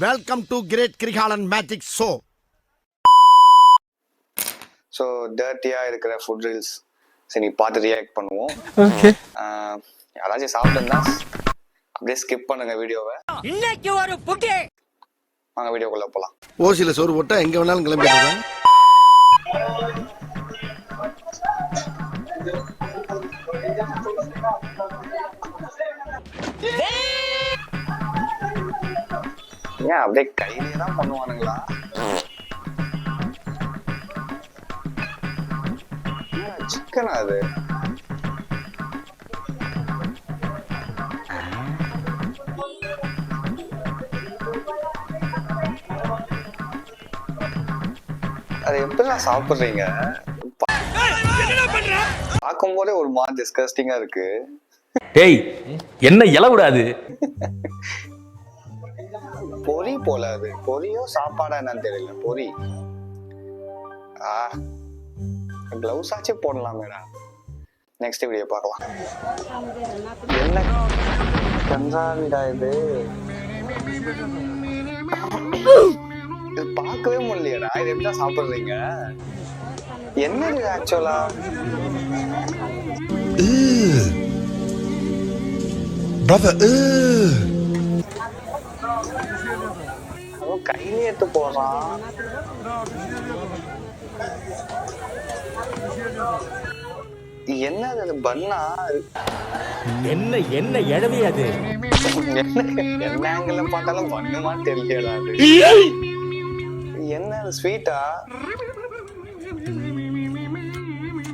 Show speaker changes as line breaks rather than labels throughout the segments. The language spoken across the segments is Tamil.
Welcome to great Kirikalan magic show.
So டர்ட்டியாக இருக்கிற ஃபுட் ரீல்ஸ் சரி பார்த்து ரியாக்ட் பண்ணுவோம்.
ஓகே,
யாராச்சும் சாப்பிட்டுருந்தா அப்படியே ஸ்கிப் பண்ணுங்க வீடியோவை.
இன்னைக்கு ஒரு புட்டி
வாங்க வீடியோக்குள்ள போகலாம்.
ஓசியில் சோறு போட்டா எங்க வேணாலும் கிளம்பிடுறேன்.
ஏன் அப்படியே கையிலே தான் பண்ணுவானுங்களா? சிக்கனா அது? அது எப்படிலாம் சாப்பிடுறீங்க? பார்க்கும் போதே ஒரு மாதிரி டிஸ்கஸ்டிங்கா இருக்கு.
டேய் என்ன இல விடாது.
பொரி போல அது. பொரியோ சாப்பாடா என்னன்னு தெரியல. பொரி. கிளவுஸ் ஆச்சு போடலாமேடா. நெக்ஸ்ட் வீடியோ பார்க்கலாம். என்ன கன்றாவிடா இது? இது பார்க்கவே முடியலையடா. இது எப்படிதான் சாப்பிடுறீங்க? என்னது ஆக்சுவலா? கையிலே எடுத்து போறான். என்னது அது? பண்ணா
என்ன என்ன எழவே அது
என்ன ஆங்கிள் பார்த்தாலும் பண்ணுமா தெரியலடா. என்ன ஸ்வீட்டா?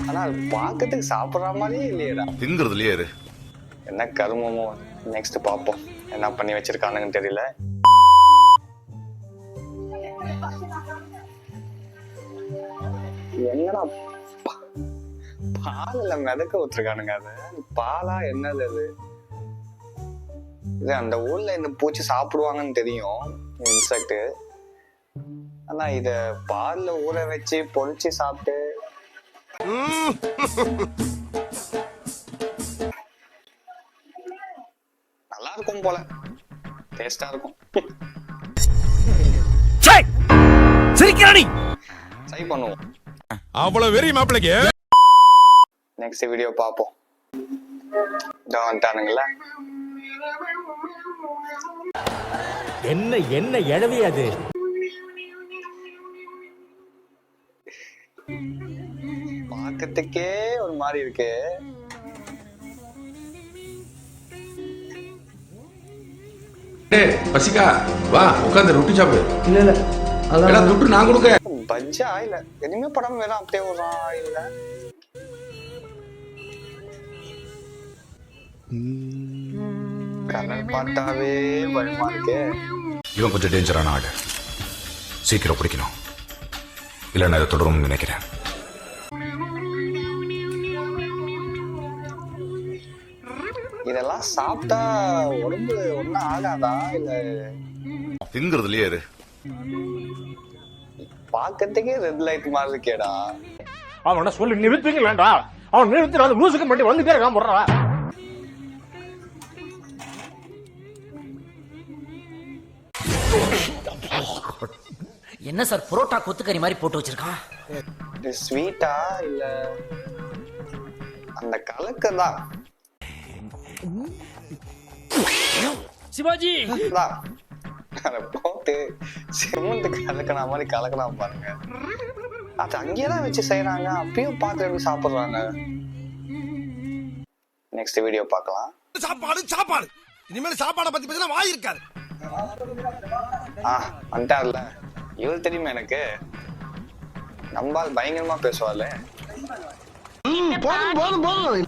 ஆனா அது பார்க்கறதுக்கு சாப்பிடுற மாதிரியே இல்லையடா.
திங்கிறதுலயே இரு.
என்ன கருமமோ. நெக்ஸ்ட் பாப்போம் என்ன பண்ணி வச்சிருக்கானுங்கன்னு தெரியல. என்னடா பால்ல மிதக்க ஊத்துருக்கானுங்க. அது பாலா என்னது அது? இது அந்த ஊர்ல இந்த பூச்சி சாப்பிடுவாங்கன்னு தெரியும், இன்செக்ட். ஆனா இத பால்ல ஊற வச்சு பொரிச்சு சாப்பிட்டு நல்லா இருக்கும் போல. டேஸ்டா இருக்கும்.
சிரிக்கிறானி
ட்ரை பண்ணுவோம்.
அவ்வளவு வெறி மாப்பிளைக்கு.
நெக்ஸ்ட் வீடியோ பாப்போம். வந்துட்டானுங்களா?
என்ன என்ன எழவே அது
பார்க்கறதுக்கே ஒரு மாதிரி இருக்கு.
பசிக்கா வா உட்காந்து ரொட்டி சாப்பிடு. இல்ல அதான் துட்டு நான் கொடுக்க.
பஜ்ஜா இல்ல எதுவுமே படம் வேணும் அப்படியே விடுறான். இல்ல கலர் பார்த்தாவே பயமா இருக்கு.
இவன் கொஞ்சம் டேஞ்சரான ஆடு. சீக்கிரம் பிடிக்கணும், இல்ல நான் இதை தொடரும்னு நினைக்கிறேன்.
இதெல்லாம் சாப்பிட்டா உடம்பு ஒன்னும் ஆகாதா? இல்ல
திங்கிறதுலயே இரு.
பாக்கிறதுக்கே ரெட் லைட் மாதிரி இருக்கேடா.
அவன சொல்லி நிறுத்துங்களேண்டா. அவன் நிறுத்தி அந்த லூசுக்கு மட்டும் வந்து பேர் போடுறா.
என்ன சார் புரோட்டா கொத்துக்கறி மாதிரி போட்டு வச்சிருக்கான்?
இது ஸ்வீட்டா இல்ல அந்த கலக்கதான்?
சிவாஜி
அதை போட்டு சிமெண்ட் கலக்கணா மாதிரி கலக்கணா பாருங்க. அது அங்கேயேதான் வச்சு செய்யறாங்க. அப்பயும் பார்த்து எப்படி சாப்பிடுறாங்க. நெக்ஸ்ட் வீடியோ பார்க்கலாம்.
சாப்பாடு சாப்பாடு. இனிமேல் சாப்பாடை பத்தி பேசினா வாய் இருக்காது.
வந்துட்டார்ல. இவரு தெரியுமா எனக்கு. நம்பால் பயங்கரமா பேசுவார்ல.
போதும் போதும் போதும்.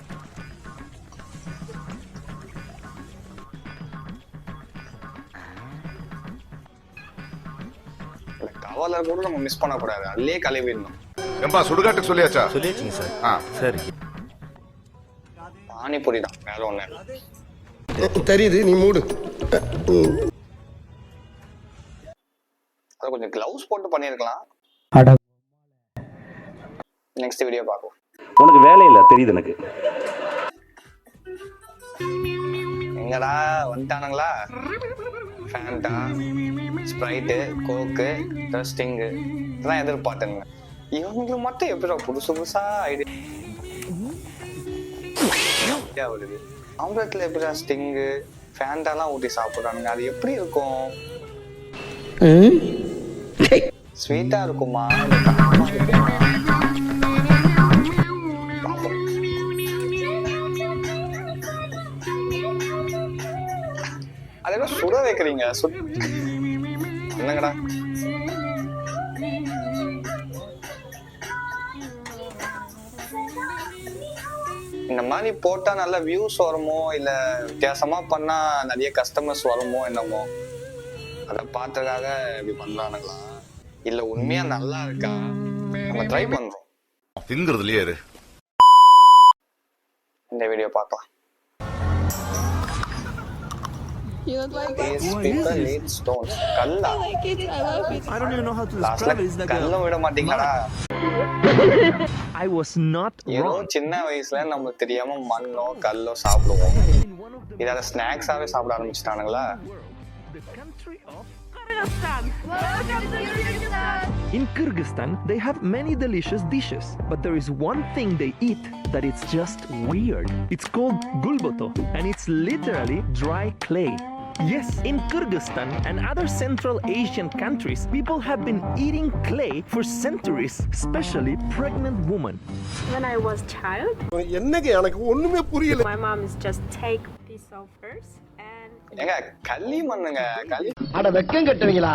கவலர் கூட நம்ம மிஸ் பண்ணக்கூடாது. அதுலயே கழுவிடணும்.
ஏம்பா சுடுகாட்டுக்கு சொல்லியாச்சா?
சொல்லியாச்சுங்க சார். சரி
பானிபூரி தான், வேற ஒண்ணு
தெரியுது. நீ மூடு.
அத கொஞ்சம் கிளவுஸ் போட்டு பண்ணிருக்கலாம். நெக்ஸ்ட் வீடியோ பார்ப்போம்.
உனக்கு வேலை இல்ல தெரியுது எனக்கு.
எங்கடா வந்துட்டானுங்களா? ஃபேண்டா, ஸ்ப்ரைட்டு, கோக்கு, ஸ்டிங்கு இதெல்லாம் எதிர்பார்த்தேங்க. இவங்களுக்கு மட்டும் எப்படி புதுசு புதுசா ஐடியா வருது? ஆம்லெட்ல எப்படிடா ஸ்டிங்கு ஃபேண்டாலாம் ஊற்றி சாப்பிட்றானுங்க? அது எப்படி இருக்கும்? ஸ்வீட்டா இருக்குமா? அதெல்லாம் சுட வைக்கிறீங்க என்னங்கடா? இந்த மாதிரி போட்டா நல்ல வியூஸ் வருமோ இல்ல வித்தியாசமா பண்ணா நிறைய கஸ்டமர்ஸ் வருமோ என்னமோ, அதை பார்த்ததுக்காக இப்படி பண்றானுங்களா இல்ல உண்மையா நல்லா இருக்கா? நம்ம ட்ரை பண்றோம்.
திங்கிறதுலயே இரு.
இந்த வீடியோ பார்க்கலாம்.
You don't like
These people need stones. கல்லா?
I like it. I love it.
I don't even know how to
லாஸ்ட்ல
describe it. It's like
கல்லும் விட மாட்டீங்களா?
I was not
ஏதோ
wrong.
சின்ன வயசுல நம்ம தெரியாம மண்ணோ கல்லோ சாப்பிடுவோம். இதால ஸ்நாக்ஸாவே சாப்பிட ஆரம்பிச்சுட்டானுங்களா?
The country of
Kyrgyzstan. Welcome to Kyrgyzstan.
In Kyrgyzstan, they have many delicious dishes, but there is one thing they eat that it's just weird. It's called gulboto, and it's literally dry clay. Yes, in Kyrgyzstan and other Central Asian countries, people have been eating clay for centuries, especially pregnant women.
When I was child,
என்னங்க எனக்கு ஒண்ணுமே புரியல.
my mom is just take this off first and
ஏங்க களி மண்ணுங்க, களி
அட வெக்கம் கட்டுவீங்களா?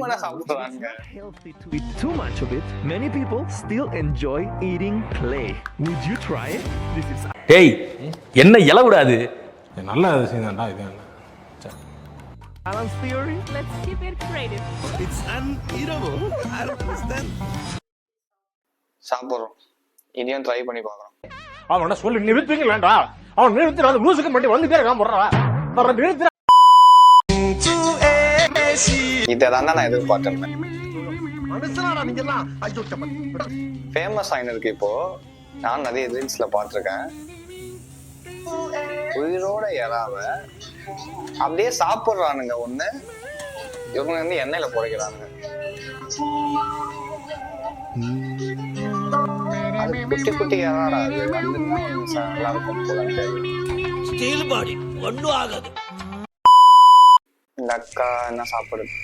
மண்ண சாப்பிடுறாங்க.
Healthy to eat too much of it. Many people still enjoy eating clay. Would you try it? This is
டேய் என்ன இலை விடாது.
நல்ல விஷயம் தான்டா இது.
Alan's theory.
let's keep it creative.
It's uneatable. I don't understand.
சாப்பிடுறோம். இதையும் ட்ரை பண்ணி பார்க்கறோம்.
அவனை சொல்லி நிறுத்துவீங்களா? அவன் நிறுத்தி அந்த லூசுக்கு மட்டும் வந்துட்டே இருக்கான் போடுறா. நிறுத்தி
இதான் நான் எதிர்பார்த்தேன்.
மனுஷனாடா நீங்க எல்லாம். ஐயோ
ஃபேமஸ் ஆயிருக்கு இப்போ. நான் நிறைய ரீல்ஸ்ல பார்த்திருக்கேன். உயிரோட இறாவ அப்படியே சாப்பிடுறானுங்க. ஒண்ணு இவங்க வந்து எண்ணெயில புடைக்கிறானுங்க. அது குட்டி குட்டி இறாடா, அது வந்து நல்லா இருக்கும் போல.
ஸ்டீல் பாடி ஒண்ணும் ஆகாது.
இந்த அக்கா என்ன சாப்பிடுது?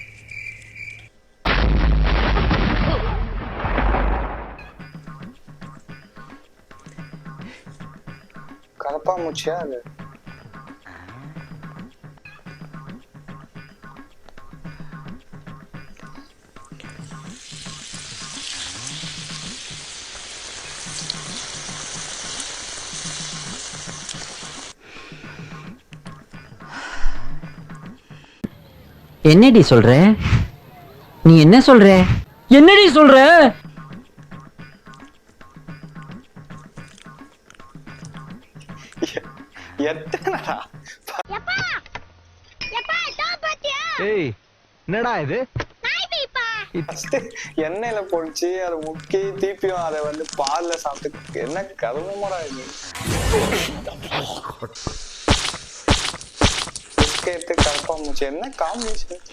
கலப்பா மூச்சியா அது?
என்னடி சொல்ற? நீ என்ன சொல்ற? என்னடி சொல்ற?
எத்தனடா?
ஏய், என்னடா இது?
எண்ணெயில பொடிச்சு அதை முக்கி தீப்பியும் அதை வந்து பால்ல சாப்பிட்டு என்ன கருமமாடா இது? பிஸ்கெட்டு கருப்பா மூச்சு என்ன காம்பினேஷன்?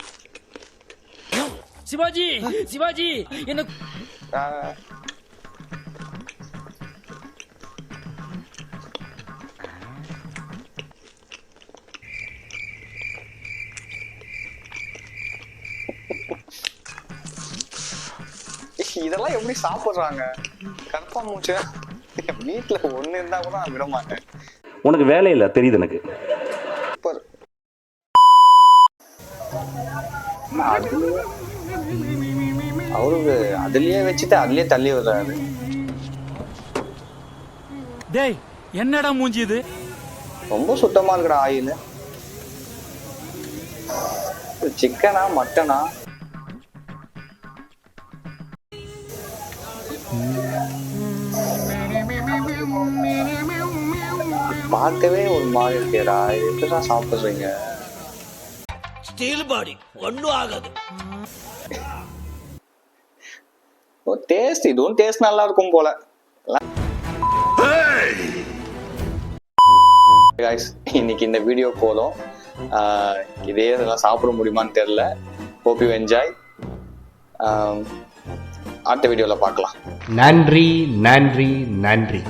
சிவாஜி சிவாஜி என்ன
இதெல்லாம் எப்படி சாப்பிடுறாங்க? கருப்பா மூச்சு வீட்டுல ஒண்ணு இருந்தா கூட நான் விட மாட்டேன்.
உனக்கு வேலை இல்ல தெரியுது எனக்கு.
அவருக்கு அதுலயே வச்சுட்டு அதுலயே தள்ளி விடுறாரு.
டேய் என்னடா மூஞ்சி இது?
ரொம்ப சுத்தமா இருக்குடா ஆயில். சிக்கனா மட்டனா? பார்க்கவே ஒரு மாதிரி இருக்கேடா. இது எப்படிதான் சாப்பிடுறீங்க?
ஸ்டீல் பாடி ஒண்ணும் ஆகாது.
டேஸ்ட் இதுவும் டேஸ்ட் நல்லா இருக்கும் போல. guys, இன்னைக்கு இந்த வீடியோ போதும். இதே இதெல்லாம் சாப்பிட முடியுமான்னு தெரியல. Hope you enjoy. அடுத்த வீடியோவில் பார்க்கலாம்.
நன்றி நன்றி நன்றி.